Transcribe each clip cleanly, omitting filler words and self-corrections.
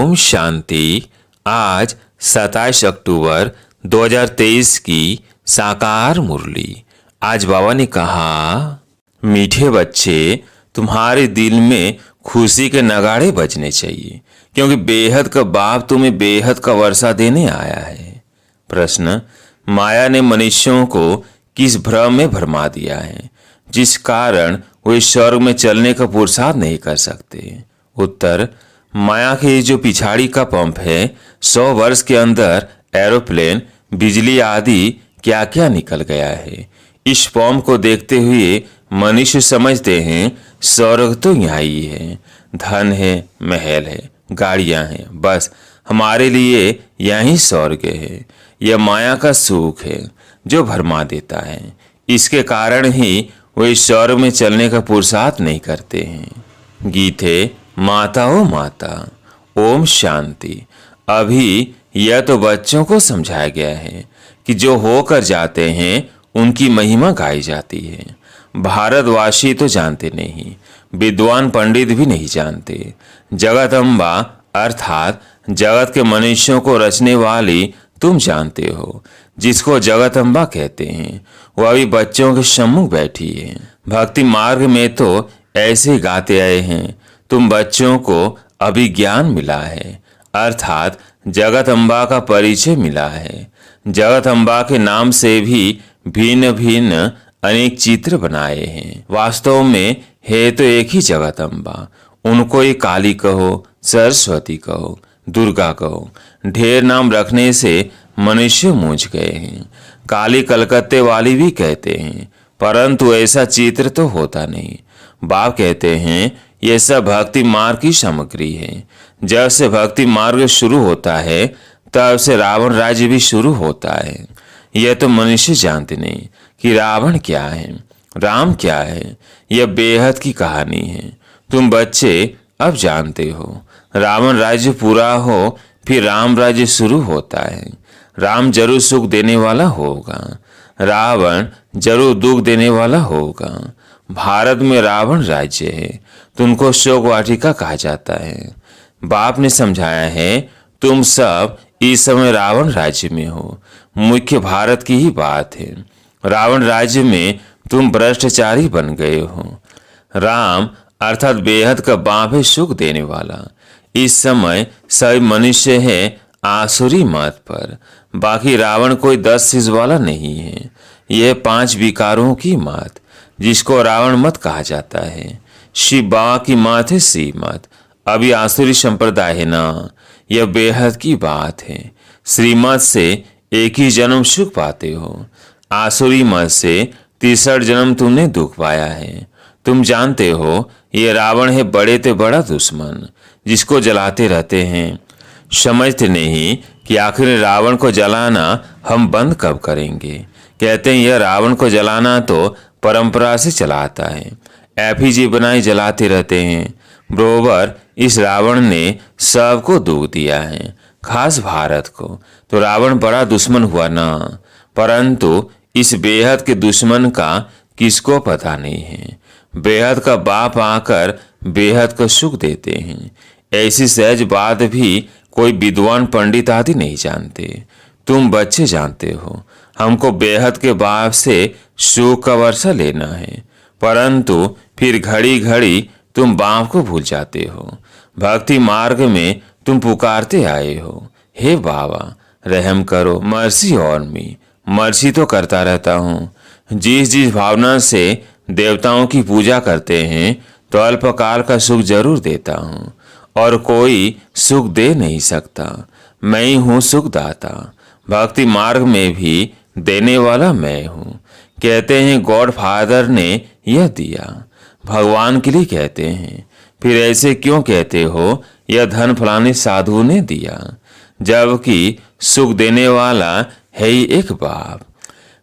ओम शांति। आज 27 अक्टूबर 2023 की साकार मुरली। आज बाबा ने कहा, मीठे बच्चे, तुम्हारे दिल में खुशी के नगाड़े बजने चाहिए, क्योंकि बेहद का बाप तुम्हें बेहद का वर्षा देने आया है। प्रश्न, माया ने मनुष्यों को किस भ्रम में भरमा दिया है जिस कारण वे स्वर्ग में चलने का पुरुषार्थ नहीं कर सकते? उत्तर, माया के जो पिछाड़ी का पंप है, 100 वर्ष के अंदर एरोप्लेन, बिजली आदि क्या क्या निकल गया है। इस पंप को देखते हुए मनुष्य समझते हैं स्वर्ग तो यहाँ ही है, धन है, महल है, गाड़ियां हैं, बस हमारे लिए यही स्वर्ग है। यह माया का सुख है जो भरमा देता है। इसके कारण ही वे स्वर्ग में चलने का पुरुषार्थ नहीं करते हैं। गीत है, माता ओ माता। ओम शांति। अभी यह तो बच्चों को समझाया गया है कि जो होकर जाते हैं उनकी महिमा गाई जाती है। भारतवासी तो जानते नहीं, विद्वान पंडित भी नहीं जानते। जगत अम्बा अर्थात जगत के मनुष्यों को रचने वाली तुम जानते हो, जिसको जगत अम्बा कहते हैं, वह अभी बच्चों के सम्मुख बैठी है। भक्ति मार्ग में तो ऐसे गाते आए हैं, तुम बच्चों को अभी ज्ञान मिला है, अर्थात जगत अम्बा का परिचय मिला है। जगत अम्बा के नाम से भी भिन्न भिन्न अनेक चित्र बनाए हैं। वास्तव में है तो एक ही जगत अम्बा। उनको ही काली कहो, सरस्वती कहो, दुर्गा कहो। ढेर नाम रखने से मनुष्य मूझ गए हैं। काली कलकत्ते वाली भी कहते हैं, परंतु ऐसा चित्र तो होता नहीं। बाप कहते हैं यह सब भक्ति मार्ग की सामग्री है। जब से भक्ति मार्ग शुरू होता है तब से रावण राज्य भी शुरू होता है। यह तो मनुष्य जानते नहीं कि रावण क्या है, राम क्या है। यह बेहद की कहानी है। तुम बच्चे अब जानते हो। रावण राज्य पूरा हो फिर राम राज्य शुरू होता है। राम जरूर सुख देने वाला होगा, रावण जरूर दुख देने वाला होगा। भारत में रावण राज्य है, तुमको शोक वाटिका कहा जाता है। बाप ने समझाया है, तुम सब इस समय रावण राज्य में हो। मुख्य भारत की ही बात है। रावण राज्य में तुम भ्रष्टाचारी बन गए हो। राम अर्थात बेहद का बाप है, सुख देने वाला। इस समय सभी मनुष्य है आसुरी मत पर। बाकी रावण कोई 10 सिर वाला नहीं है। यह 5 विकारों की मत, जिसको रावण मत कहा जाता है। शिव बाबा की मत है शिव मत। अभी आसुरी संप्रदाय है ना। यह बेहद की बात है। श्रीमत से एक ही जन्म सुख पाते हो, आसुरी मत से 63 जन्म तुमने दुख पाया है। तुम जानते हो ये रावण है बड़े ते बड़ा दुश्मन, जिसको जलाते रहते हैं। समझते नहीं कि आखिर रावण को जलाना हम बंद कब करेंगे। कहते हैं यह रावण को जलाना तो परंपरा से चलाता है। एफिजी बनाई जलाते रहते हैं। बरोबर इस रावण ने सबको दुख दिया है, खास भारत को। तो रावण बड़ा दुश्मन हुआ ना, परंतु इस बेहद के दुश्मन का किसको पता नहीं है। बेहद का बाप आकर बेहद को सुख देते हैं। ऐसी सहज बात भी कोई विद्वान पंडित आदि नहीं जानते। तुम बच्चे जानते हो। हमको बेहद के बाप से सुख का वर्षा लेना है, परंतु फिर घड़ी घड़ी तुम बाप को भूल जाते हो। भक्ति मार्ग में तुम पुकारते आए हो, हे बाबा रहम करो, मर्सी ऑन मी। मर्सी तो करता रहता हूँ। जिस जिस भावना से देवताओं की पूजा करते हैं तो अल्पकाल का सुख जरूर देता हूँ, और कोई सुख दे नहीं सकता। मैं ही हूँ सुखदाता। भक्ति मार्ग में भी देने वाला मैं हूँ। कहते हैं गॉड फादर ने यह दिया, भगवान के लिए कहते हैं। फिर ऐसे क्यों कहते हो यह धन फलाने साधु ने दिया, जबकि सुख देने वाला है ही एक बाप।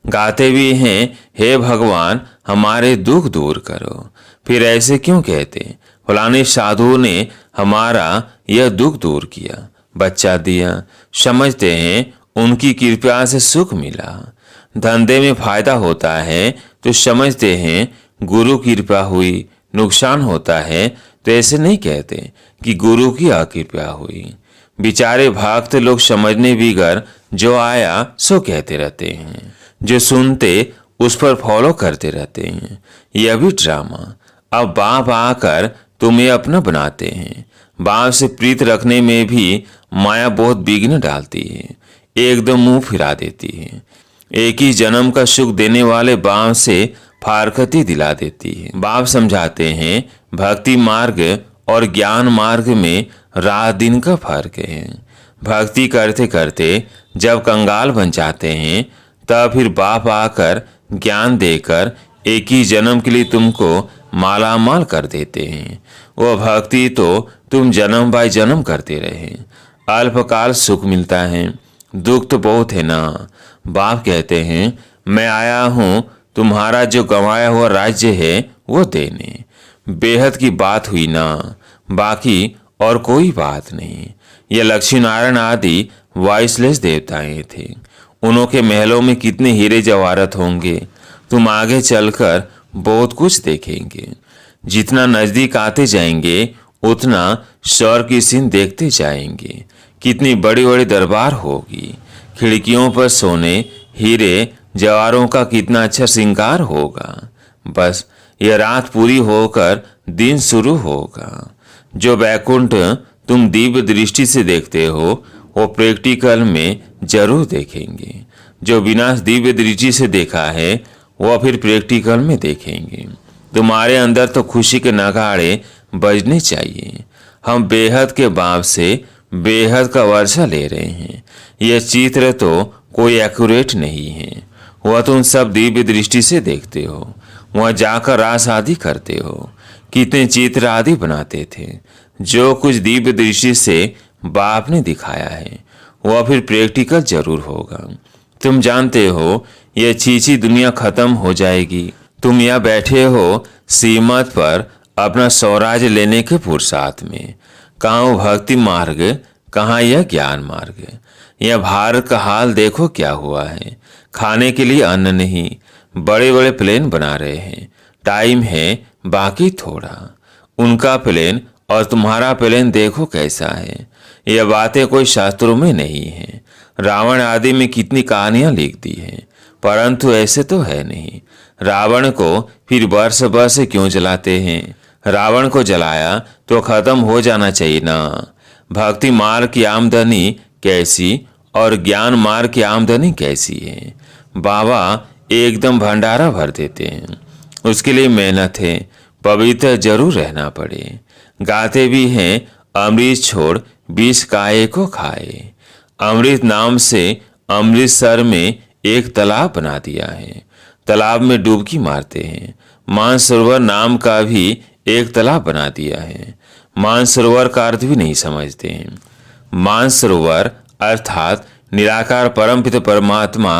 गाते भी हैं, हे भगवान हमारे दुख दूर करो। फिर ऐसे क्यों कहते, फलाने साधु ने हमारा यह दुख दूर किया, बच्चा दिया। समझते हैं उनकी कृपा से सुख मिला। धंधे में फायदा होता है तो समझते हैं गुरु की कृपा हुई। नुकसान होता है तो ऐसे नहीं कहते कि गुरु की अकृपा हुई। बेचारे भक्त लोग समझने बिगर जो आया सो कहते रहते हैं, जो सुनते उस पर फॉलो करते रहते हैं। यह भी ड्रामा। अब बाप आकर तुम्हें अपना बनाते हैं। बाप से प्रीत रखने में भी माया बहुत विघ्न डालती है, एकदम मुंह फिरा देती है। एक ही जन्म का सुख देने वाले बाप से फारकती दिला देती है। बाप समझाते हैं भक्ति मार्ग और ज्ञान मार्ग में रात दिन का फर्क है। भक्ति करते करते जब कंगाल बन जाते हैं तब फिर बाप आकर ज्ञान देकर एक ही जन्म के लिए तुमको माला माल कर देते हैं। वह भक्ति तो तुम जन्म बाय जन्म करते रहे। अल्पकाल सुख मिलता है, दुख तो बहुत है ना। बाप कहते हैं मैं आया हूँ तुम्हारा जो गंवाया हुआ राज्य है वो देने। बेहद की बात हुई ना, बाकी और कोई बात नहीं। ये लक्ष्मी नारायण आदि वॉइसलेस देवताएं थे। उनके महलों में कितने हीरे जवाहरत होंगे, तुम आगे चलकर बहुत कुछ देखेंगे। जितना नजदीक आते जाएंगे उतना स्वर्ग की सीन देखते जाएंगे। कितनी बड़ी बड़ी दरबार होगी, खिड़कियों पर सोने हीरे जवाहरों का कितना अच्छा श्रृंगार होगा। बस यह रात पूरी होकर दिन शुरू होगा। जो वैकुंठ तुम दिव्य दृष्टि से देखते हो वो प्रैक्टिकल में जरूर देखेंगे। जो बिना दिव्य दृष्टि से देखा है वह फिर प्रैक्टिकल में देखेंगे। तुम्हारे अंदर तो खुशी के नगाड़े बजने चाहिए। हम बेहद के बाप से बेहद का वर्षा ले रहे हैं। यह चित्र तो कोई एक्यूरेट नहीं है, वह तुम सब दिव्य दृष्टि से देखते हो। वह जाकर रास आदि करते हो। कितने चित्र आदि बनाते थे। जो कुछ दिव्य दृष्टि से बाप ने दिखाया है वह फिर प्रैक्टिकल जरूर होगा। तुम जानते हो यह चीची दुनिया खत्म हो जाएगी। तुम यहाँ बैठे हो सीमत पर अपना स्वराज लेने के पुरुषार्थ में। कहाँ वो भक्ति मार्ग, कहाँ यह ज्ञान मार्ग। यह भारत का हाल देखो क्या हुआ है। खाने के लिए अन्न नहीं, बड़े बड़े प्लेन बना रहे हैं। टाइम है बाकी थोड़ा। उनका प्लेन और तुम्हारा प्लेन देखो कैसा है। यह बातें कोई शास्त्रों में नहीं है। रावण आदि में कितनी कहानियां लिख दी हैं, परंतु ऐसे तो है नहीं। रावण को फिर वर्ष वर्ष क्यों जलाते हैं? रावण को जलाया तो खत्म हो जाना चाहिए ना। भक्ति मार्ग की आमदनी कैसी और ज्ञान मार्ग की आमदनी कैसी है? बाबा एकदम भंडारा भर देते हैं। उसके लिए मेहनत है, पवित्र जरूर रहना पड़े। गाते भी हैं अमृत छोड़ विष काहे को खाए। अमृत नाम से अमृतसर में एक तालाब बना दिया है। तालाब में डुबकी मारते हैं। मानसरोवर नाम का भी एक तालाब बना दिया है। मानसरोवर का अर्थ भी नहीं समझते हैं। मानसरोवर अर्थात निराकार परमपिता परमात्मा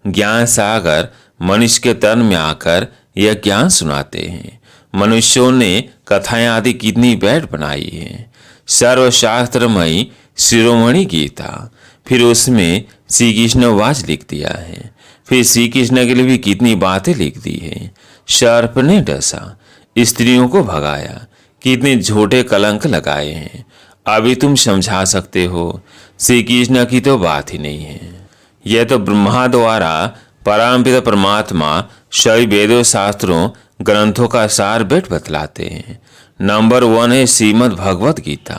ज्ञान सागर मनुष्य के तन में आकर यह ज्ञान सुनाते हैं। मनुष्यों ने कथाएं आदि कितनी बैठ बनाई है। सर्वशास्त्रमयी शिरोमणि गीता, फिर उसमें श्री कृष्ण वाच लिख दिया है। फिर श्री कृष्ण के लिए भी कितनी बातें लिख दी है। सर्प ने डसा, स्त्रियों को भगाया, कितने झूठे कलंक लगाए हैं। अभी तुम समझा सकते हो, श्री कृष्ण की तो बात ही नहीं है। यह तो ब्रह्मा द्वारा परमपिता परमात्मा सभी वेदों शास्त्रों ग्रंथों का सार बैठ बतलाते हैं। नंबर 1 है श्रीमद् भगवत गीता।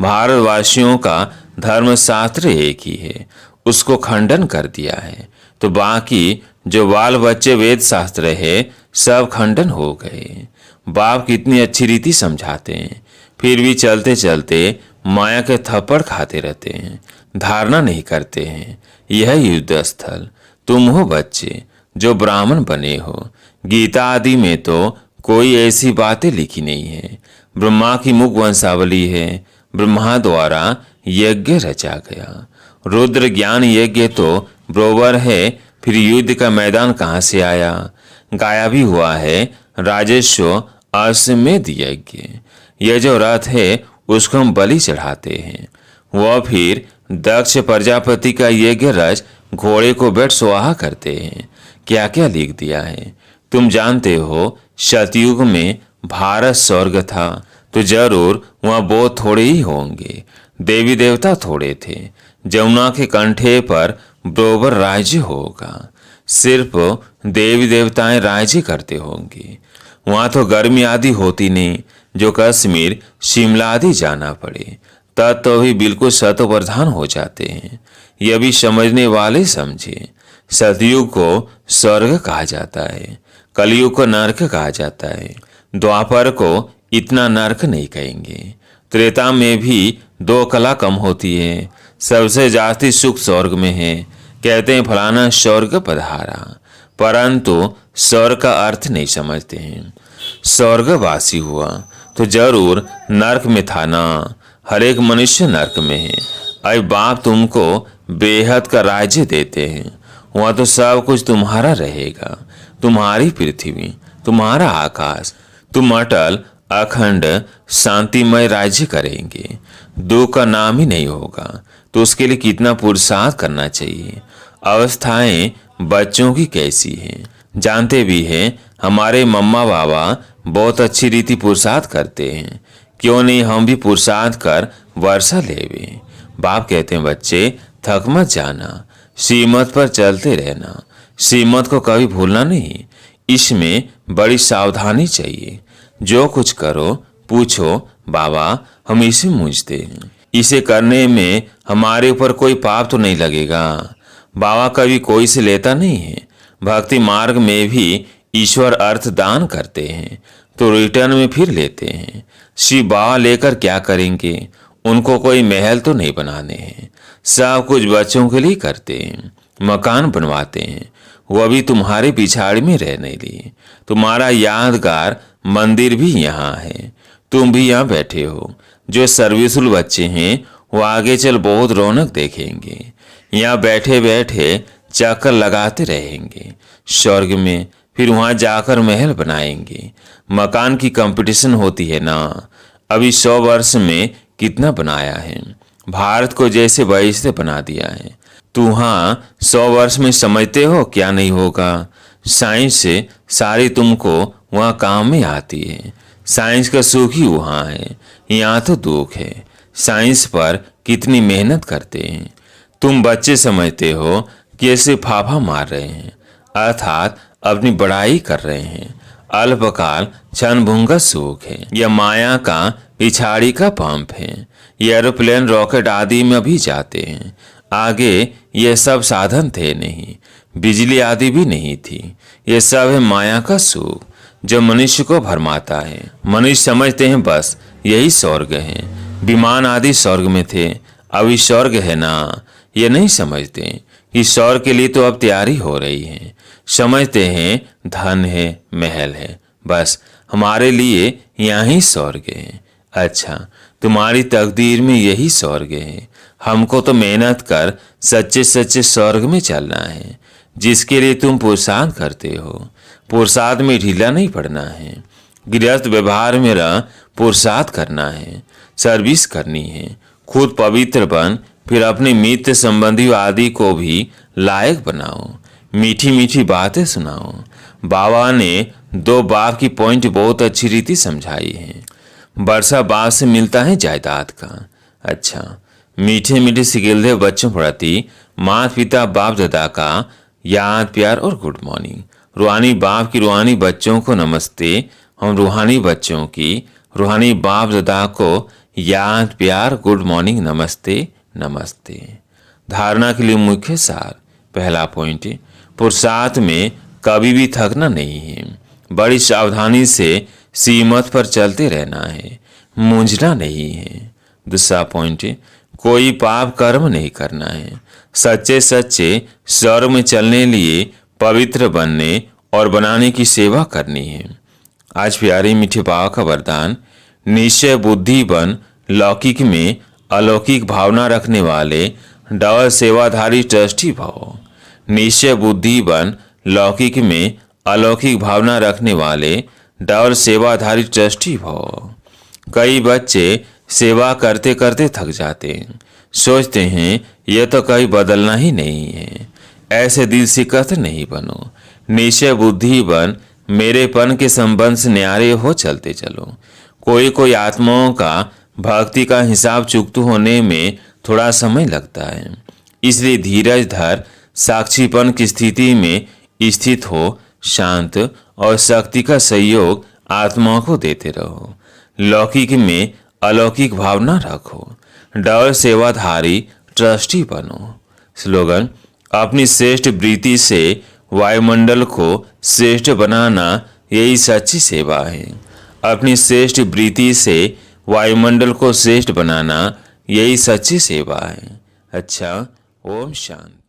भारतवासियों का धर्मशास्त्र एक ही है, उसको खंडन कर दिया है। तो बाकी जो बाल बच्चे वेद शास्त्र है सब खंडन हो गए। बाप कितनी अच्छी रीति समझाते हैं, फिर भी चलते चलते माया के थप्पड़ खाते रहते हैं। धारणा नहीं करते हैं। यह युद्ध स्थल। तुम हो बच्चे जो ब्राह्मण बने हो। गीता आदि में तो कोई ऐसी बातें लिखी नहीं है। ब्रह्मा की मुख वंशावली है। ब्रह्मा द्वारा यज्ञ रचा गया। रुद्र ज्ञान यज्ञ तो बरोबर है, फिर युद्ध का मैदान कहाँ से आया? गाया भी हुआ है राजस्व अश्वमेध यज्ञ। यह जो रथ है उसको हम बलि चढ़ाते हैं। वह फिर दक्ष प्रजापति का यज्ञ रच घोड़े को बैठ सुहा करते हैं। क्या क्या लिख दिया है। तुम जानते हो सतयुग में भारत स्वर्ग था, तो जरूर वहाँ बहुत थोड़े ही होंगे। देवी देवता थोड़े थे। जमुना के कंठे पर बरोबर राज्य होगा। सिर्फ देवी देवताएं राज्य करते होंगे। वहां तो गर्मी आदि होती नहीं जो कश्मीर शिमला आदि जाना पड़े, तब तो भी बिल्कुल शतो प्रधान हो जाते हैं। यह भी समझने वाले समझे। सतयुग को स्वर्ग कहा जाता है, कलयुग को नरक कहा जाता है। द्वापर को इतना नरक नहीं कहेंगे। त्रेता में भी 2 कला कम होती है। सबसे जास्ती सुख स्वर्ग में है। कहते हैं फलाना स्वर्ग पधारा, परंतु स्वर्ग का अर्थ नहीं समझते हैं। स्वर्गवासी हुआ तो जरूर नरक में था ना। हर एक मनुष्य नरक में है। अब बाप तुमको बेहद का राज्य देते हैं। वहां तो सब कुछ तुम्हारा रहेगा। तुम्हारी पृथ्वी, तुम्हारा आकाश। तुम अटल अखंड शांतिमय राज्य करेंगे। दुख का नाम ही नहीं होगा। तो उसके लिए कितना पुरुषार्थ करना चाहिए। अवस्थाएं बच्चों की कैसी हैं जानते भी हैं। हमारे मम्मा बाबा बहुत अच्छी रीति पुरुषार्थ करते हैं। क्यों नहीं हम भी पुरुषार्थ कर वर्षा लेवे। बाप कहते हैं बच्चे थक मत जाना, श्रीमत पर चलते रहना। श्रीमत को कभी भूलना नहीं। इसमें बड़ी सावधानी चाहिए। जो कुछ करो पूछो बाबा हम इसे मूझते हैं, इसे करने में हमारे ऊपर कोई पाप तो नहीं लगेगा। बाबा कभी कोई से लेता नहीं है। भक्ति मार्ग में भी ईश्वर अर्थ दान करते हैं तो रिटर्न में फिर लेते हैं। श्री बाबा लेकर क्या करेंगे। उनको कोई महल तो नहीं बनाने हैं। सब कुछ बच्चों के लिए करते हैं। मकान बनवाते हैं, वह भी तुम्हारे पिछाड़ी में रहने लिए। तुम्हारा यादगार मंदिर भी यहाँ है। तुम भी यहाँ बैठे हो। जो सर्विसुल बच्चे हैं वो आगे चल बहुत रौनक देखेंगे। यहाँ बैठे बैठे चक्कर लगाते रहेंगे स्वर्ग में। फिर वहां जाकर महल बनाएंगे। मकान की कंपटीशन होती है ना। अभी 100 वर्ष में कितना बनाया है। भारत को जैसे वैसे बना दिया है। तू हाँ 100 वर्ष में समझते हो क्या नहीं होगा। साइंस से सारी तुमको वहाँ काम में आती है। साइंस का सुख ही वहाँ है, यहाँ तो दुख है। साइंस पर कितनी मेहनत करते हैं। तुम बच्चे समझते हो कि ऐसे फाफा मार रहे हैं, अर्थात अपनी बड़ाई कर रहे हैं। अल्पकाल क्षणभंगुर सुख है। यह माया का पिछाड़ी का पंप है। ये एरोप्लेन रॉकेट आदि में भी जाते हैं। आगे ये सब साधन थे नहीं, बिजली आदि भी नहीं थी। ये सब है माया का सुख जो मनुष्य को भरमाता है। मनुष्य समझते हैं बस यही स्वर्ग है। विमान आदि स्वर्ग में थे, अभी स्वर्ग है ना। ये नहीं समझते कि स्वर्ग के लिए तो अब तैयारी हो रही है। समझते हैं धन है, महल है, बस हमारे लिए यहाँ ही स्वर्ग है। अच्छा तुम्हारी तकदीर में यही स्वर्ग है। हमको तो मेहनत कर सच्चे सच्चे स्वर्ग में चलना है, जिसके लिए तुम पुरुषार्थ करते हो। पुरुषार्थ में ढीला नहीं पड़ना है। गृहस्थ व्यवहार में रह पुरुषार्थ करना है, सर्विस करनी है। खुद पवित्र बन, फिर अपने मित्र संबंधी आदि को भी लायक बनाओ। मीठी मीठी बातें सुनाओ। बाबा ने 2 बाप की पॉइंट बहुत अच्छी रीति समझाई है। वर्षा बाप से मिलता है जायदाद का। अच्छा मीठे मीठे सिगिलते बच्चों प्रति माता पिता बाप दादा का याद प्यार और गुड मॉर्निंग। रूहानी बाप की रूहानी बच्चों को नमस्ते। हम रूहानी बच्चों की रूहानी बाप दादा को याद प्यार गुड मॉर्निंग नमस्ते नमस्ते। धारणा के लिए मुख्य सार। पहला पॉइंट, पुरुषार्थ में कभी भी थकना नहीं है। बड़ी सावधानी से सीमत पर चलते रहना है, मूंझना नहीं है। दूसरा पॉइंट, कोई पाप कर्म नहीं करना है। सच्चे सच्चे स्वर्ग में चलने लिए पवित्र बनने और बनाने की सेवा करनी है। आज प्यारे मीठे बाबा का वरदान, निश्चय बुद्धि बन लौकिक में अलौकिक भावना रखने वाले डबल सेवाधारी ट्रस्टी भव। निश्चय बुद्धि बन लौकिक में अलौकिक भावना रखने वाले डबल सेवाधारी ट्रस्टी भव। कई बच्चे सेवा करते करते थक जाते हैं, सोचते हैं यह तो कहीं बदलना ही नहीं है। ऐसे दिल से कथ नहीं बनो। निश्चय बुद्धि बन मेरेपन के संबंध से न्यारे हो चलते चलो। कोई कोई आत्माओं का भक्ति का हिसाब चुकत होने में थोड़ा समय लगता है, इसलिए धीरज धर साक्षीपन की स्थिति में स्थित हो, शांत और शक्ति का सहयोग आत्मा को देते रहो। लौकिक में अलौकिक भावना रखो, डर सेवाधारी ट्रस्टी बनो। स्लोगन: अपनी श्रेष्ठ वृत्ति से वायुमंडल को श्रेष्ठ बनाना यही सच्ची सेवा है। अपनी श्रेष्ठ वृत्ति से वायुमंडल को श्रेष्ठ बनाना यही सच्ची सेवा है। अच्छा, ओम शांति।